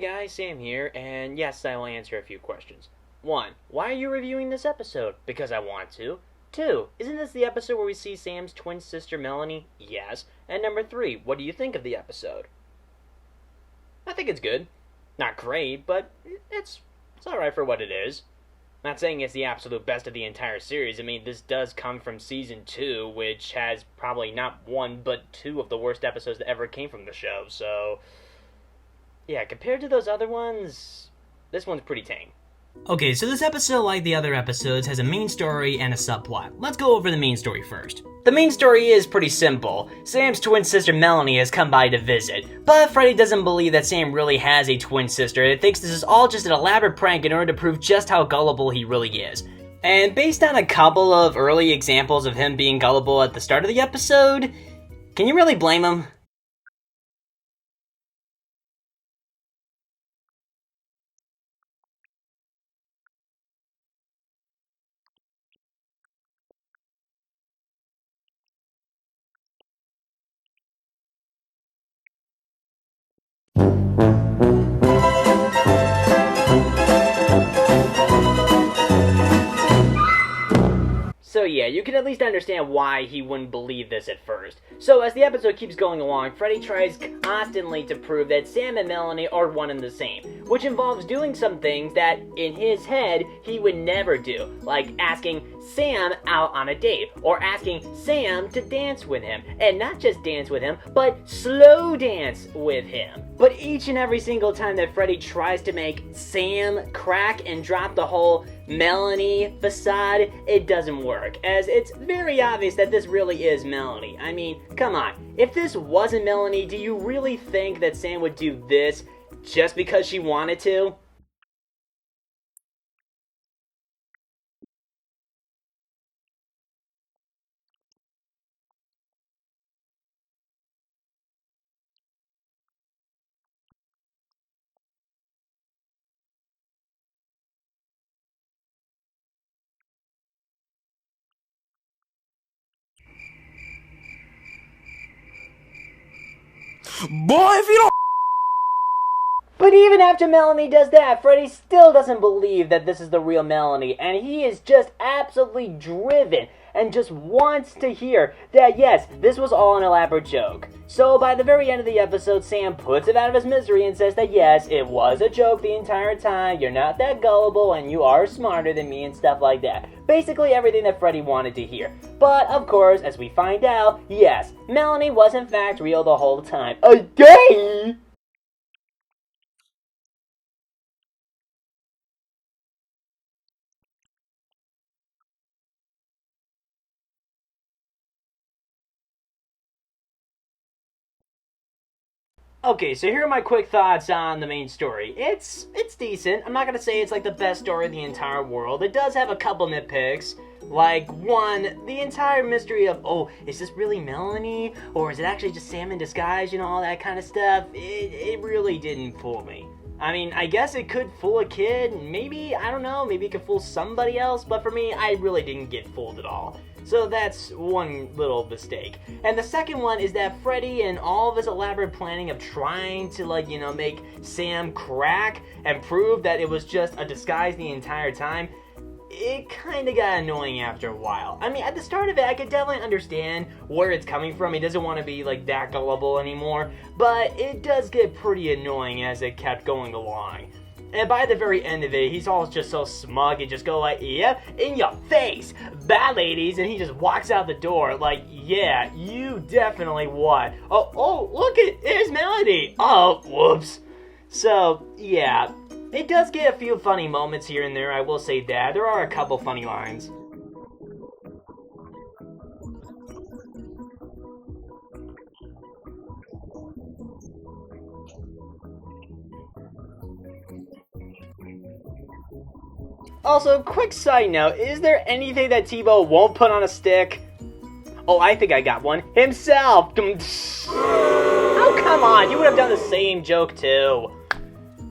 guys, Sam here, and yes, I will answer a few questions. 1. Why are you reviewing this episode? Because I want to. 2. Isn't this the episode where we see Sam's twin sister Melanie? Yes. And number 3. What do you think of the episode? I think it's good. Not great, but it's alright for what it is. Not saying it's the absolute best of the entire series. I mean, this does come from Season 2, which has probably not one, but 2 of the worst episodes that ever came from the show, so... yeah, compared to those other ones, this one's pretty tame. Okay, so this episode, like the other episodes, has a main story and a subplot. Let's go over the main story first. The main story is pretty simple. Sam's twin sister Melanie has come by to visit, but Freddy doesn't believe that Sam really has a twin sister and thinks this is all just an elaborate prank in order to prove just how gullible he really is. And based on a couple of early examples of him being gullible at the start of the episode, can you really blame him? So yeah, you can at least understand why he wouldn't believe this at first. So as the episode keeps going along, Freddy tries constantly to prove that Sam and Melanie are one and the same, which involves doing some things that, in his head, he would never do, like asking Sam out on a date, or asking Sam to dance with him, and not just dance with him, but slow dance with him. But each and every single time that Freddy tries to make Sam crack and drop the whole Melanie facade, it doesn't work, as it's very obvious that this really is Melanie. I mean, come on, if this wasn't Melanie, do you really think that Sam would do this just because she wanted to? Boy, if you don't... But even after Melanie does that, Freddy still doesn't believe that this is the real Melanie, and he is just absolutely driven and just wants to hear that yes, this was all an elaborate joke. So by the very end of the episode, Sam puts him out of his misery and says that yes, it was a joke the entire time, you're not that gullible, and you are smarter than me and stuff like that. Basically everything that Freddy wanted to hear. But of course, as we find out, yes, Melanie was in fact real the whole time. A day! Okay, so here are my quick thoughts on the main story. It's decent. I'm not gonna say it's like the best story in the entire world. It does have a couple nitpicks. Like, one, the entire mystery of, oh, is this really Melanie? Or is it actually just Sam in disguise? You know, all that kind of stuff. It really didn't fool me. I mean, I guess it could fool a kid. Maybe, I don't know, maybe it could fool somebody else. But for me, I really didn't get fooled at all. So that's one little mistake. And the second one is that Freddy and all of his elaborate planning of trying to, like, you know, make Sam crack and prove that it was just a disguise the entire time, it kind of got annoying after a while. I mean, at the start of it, I could definitely understand where it's coming from. He doesn't want to be, like, that gullible anymore. But it does get pretty annoying as it kept going along. And by the very end of it, he's all just so smug and just go like, yep, in your face, bye ladies, and he just walks out the door like, yeah, you definitely won. Oh, look, there's Melody. Oh, whoops. So, yeah, it does get a few funny moments here and there, I will say that. There are a couple funny lines. Also, quick side note, is there anything that Tebow won't put on a stick? Oh, I think I got one. Himself! Oh, come on, you would have done the same joke too.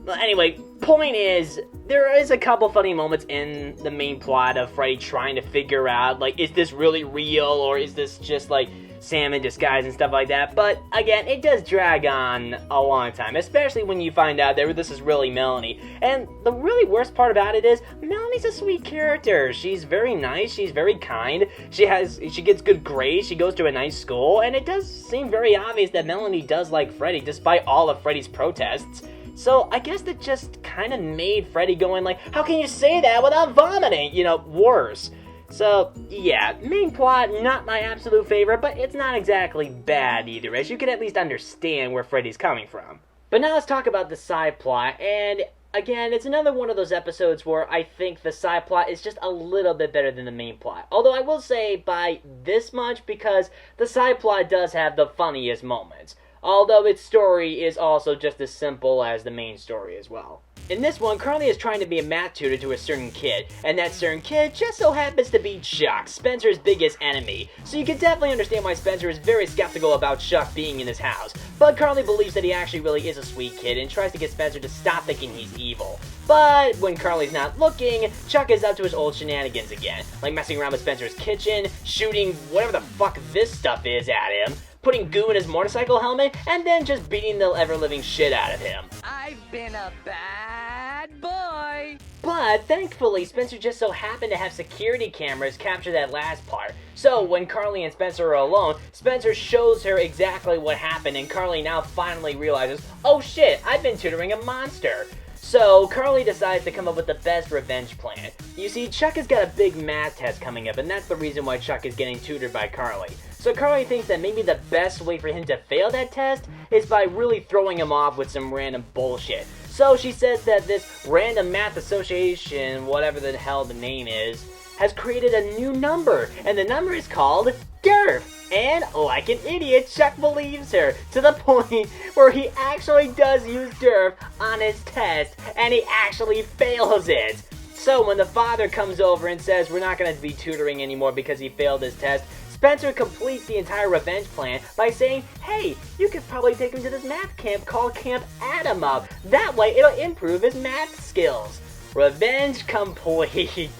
Well, anyway, point is, there is a couple funny moments in the main plot of Freddy trying to figure out, like, is this really real, or is this just, like, Sam in disguise and stuff like that. But again, it does drag on a long time, especially when you find out that this is really Melanie. And the really worst part about it is Melanie's a sweet character. She's very nice, she's very kind, she gets good grades, she goes to a nice school, and it does seem very obvious that Melanie does like Freddy despite all of Freddy's protests. So I guess that just kind of made Freddy going like, how can you say that without vomiting? You know, worse. So, yeah, main plot, not my absolute favorite, but it's not exactly bad either, as you can at least understand where Freddy's coming from. But now let's talk about the side plot, and again, it's another one of those episodes where I think the side plot is just a little bit better than the main plot. Although I will say by this much, because the side plot does have the funniest moments. Although its story is also just as simple as the main story as well. In this one, Carly is trying to be a math tutor to a certain kid, and that certain kid just so happens to be Chuck, Spencer's biggest enemy. So you can definitely understand why Spencer is very skeptical about Chuck being in his house. But Carly believes that he actually really is a sweet kid and tries to get Spencer to stop thinking he's evil. But when Carly's not looking, Chuck is up to his old shenanigans again, like messing around with Spencer's kitchen, shooting whatever the fuck this stuff is at him, putting goo in his motorcycle helmet, and then just beating the ever-living shit out of him. I've been a bad boy! But thankfully, Spencer just so happened to have security cameras capture that last part. So when Carly and Spencer are alone, Spencer shows her exactly what happened, and Carly now finally realizes, oh shit, I've been tutoring a monster. So, Carly decides to come up with the best revenge plan. You see, Chuck has got a big math test coming up, and that's the reason why Chuck is getting tutored by Carly. So Carly thinks that maybe the best way for him to fail that test is by really throwing him off with some random bullshit. So she says that this random math association, whatever the hell the name is, has created a new number, and the number is called DERF. And like an idiot, Chuck believes her, to the point where he actually does use DERF on his test, and he actually fails it. So when the father comes over and says we're not going to be tutoring anymore because he failed his test, Spencer completes the entire revenge plan by saying, hey, you could probably take him to this math camp called Camp Atom Up. That way it'll improve his math skills. Revenge complete.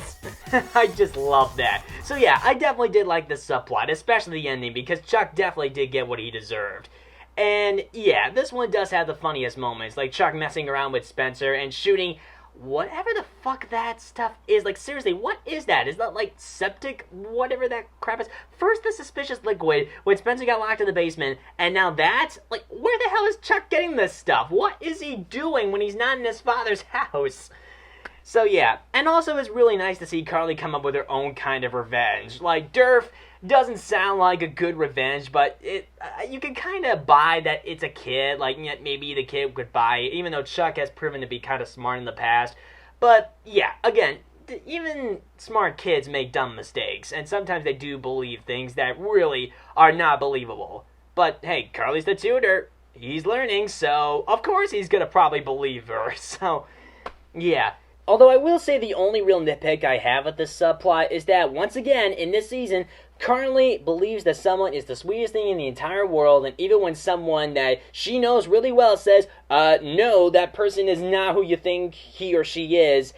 I just love that. So yeah, I definitely did like the subplot, especially the ending, because Chuck definitely did get what he deserved. And yeah, this one does have the funniest moments, like Chuck messing around with Spencer and shooting whatever the fuck that stuff is. Like, seriously, what is that? Is that like septic, whatever that crap is? First the suspicious liquid when Spencer got locked in the basement, and now that? Like, where the hell is Chuck getting this stuff? What is he doing when he's not in his father's house? So yeah, and also it's really nice to see Carly come up with her own kind of revenge. Like, DERF doesn't sound like a good revenge, but you can kind of buy that it's a kid. Like, maybe the kid could buy it, even though Chuck has proven to be kind of smart in the past. But yeah, again, even smart kids make dumb mistakes, and sometimes they do believe things that really are not believable. But hey, Carly's the tutor. He's learning, so of course he's gonna probably believe her. So yeah. Although I will say the only real nitpick I have with this subplot is that, once again, in this season, Carly believes that someone is the sweetest thing in the entire world, and even when someone that she knows really well says, no, that person is not who you think he or she is,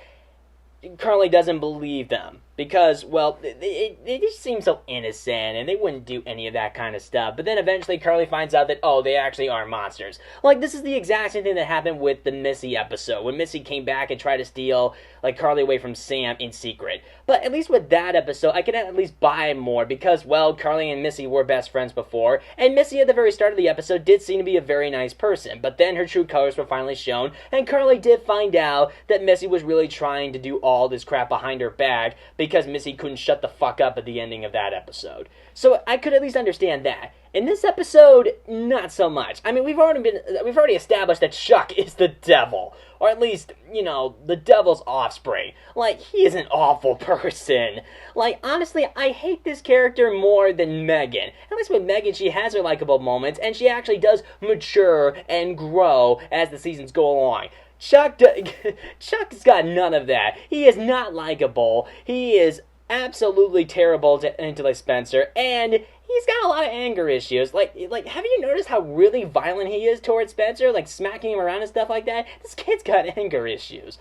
Carly doesn't believe them. Because, well, they just seem so innocent, and they wouldn't do any of that kind of stuff. But then eventually Carly finds out that, oh, they actually are monsters. Like, this is the exact same thing that happened with the Missy episode, when Missy came back and tried to steal, like, Carly away from Sam in secret. But at least with that episode, I can at least buy more, because, well, Carly and Missy were best friends before, and Missy at the very start of the episode did seem to be a very nice person. But then her true colors were finally shown, and Carly did find out that Missy was really trying to do all this crap behind her back, because Missy couldn't shut the fuck up at the ending of that episode. So I could at least understand that. In this episode, not so much. I mean, we've already established that Chuck is the devil. Or at least, you know, the devil's offspring. Like, he is an awful person. Like, honestly, I hate this character more than Megan. At least with Megan, she has her likable moments, and she actually does mature and grow as the seasons go along. Chuck's got none of that. He is not likable. He is absolutely terrible to like Spencer, and he's got a lot of anger issues. Like, have you noticed how really violent he is towards Spencer? Like, smacking him around and stuff like that? This kid's got anger issues.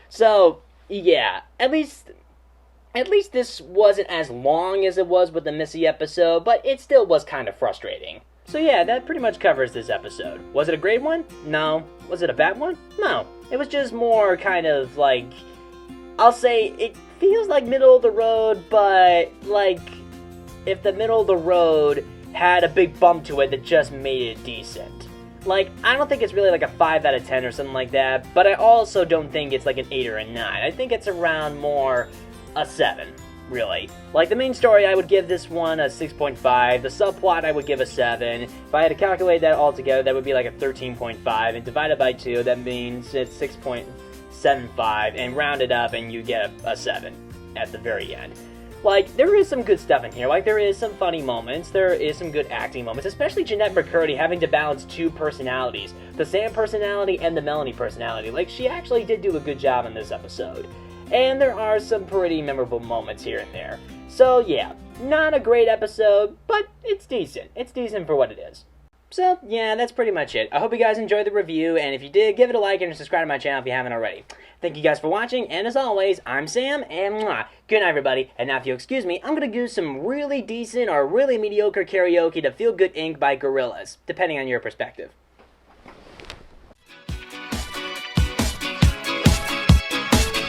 So, yeah, at least At least this wasn't as long as it was with the Missy episode, but it still was kind of frustrating. So yeah, that pretty much covers this episode. Was it a great one? No. Was it a bad one? No. It was just more kind of like, I'll say it feels like middle of the road, but like if the middle of the road had a big bump to it that just made it decent. Like, I don't think it's really like a 5 out of 10 or something like that, but I also don't think it's like an 8 or a 9. I think it's around more a 7, really. Like, the main story, I would give this one a 6.5. The subplot, I would give a 7. If I had to calculate that all together, that would be like a 13.5. And divided by 2, that means it's 6.75. And round it up, and you get a 7 at the very end. Like, there is some good stuff in here. Like, there is some funny moments. There is some good acting moments. Especially Jeanette McCurdy having to balance 2 personalities. The Sam personality and the Melanie personality. Like, she actually did do a good job in this episode. And there are some pretty memorable moments here and there. So, yeah. Not a great episode, but it's decent. It's decent for what it is. So, yeah, that's pretty much it. I hope you guys enjoyed the review, and if you did, give it a like and subscribe to my channel if you haven't already. Thank you guys for watching, and as always, I'm Sam, and good night, everybody. And now, if you'll excuse me, I'm going to do some really decent or really mediocre karaoke to Feel Good Inc. by Gorillaz, depending on your perspective.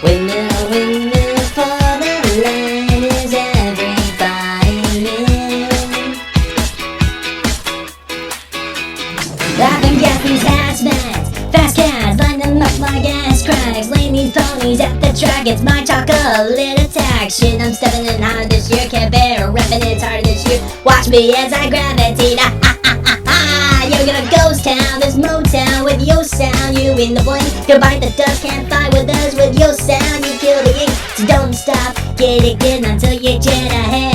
Windmill for the line is every fireman. I've been gas these hazmats, fast cats, line them up like ass cracks. Laying these ponies at the track, it's my chocolate attack. Shit, I'm stepping in hard this year, can't bear repping it's harder this year. Watch me as I gravitate, yo, you're a ghost town, this Motown with your sound. You in the blink, you bite the dust, can't fight with us with your sound. You kill the ink, so don't stop, get it good until you jet ahead.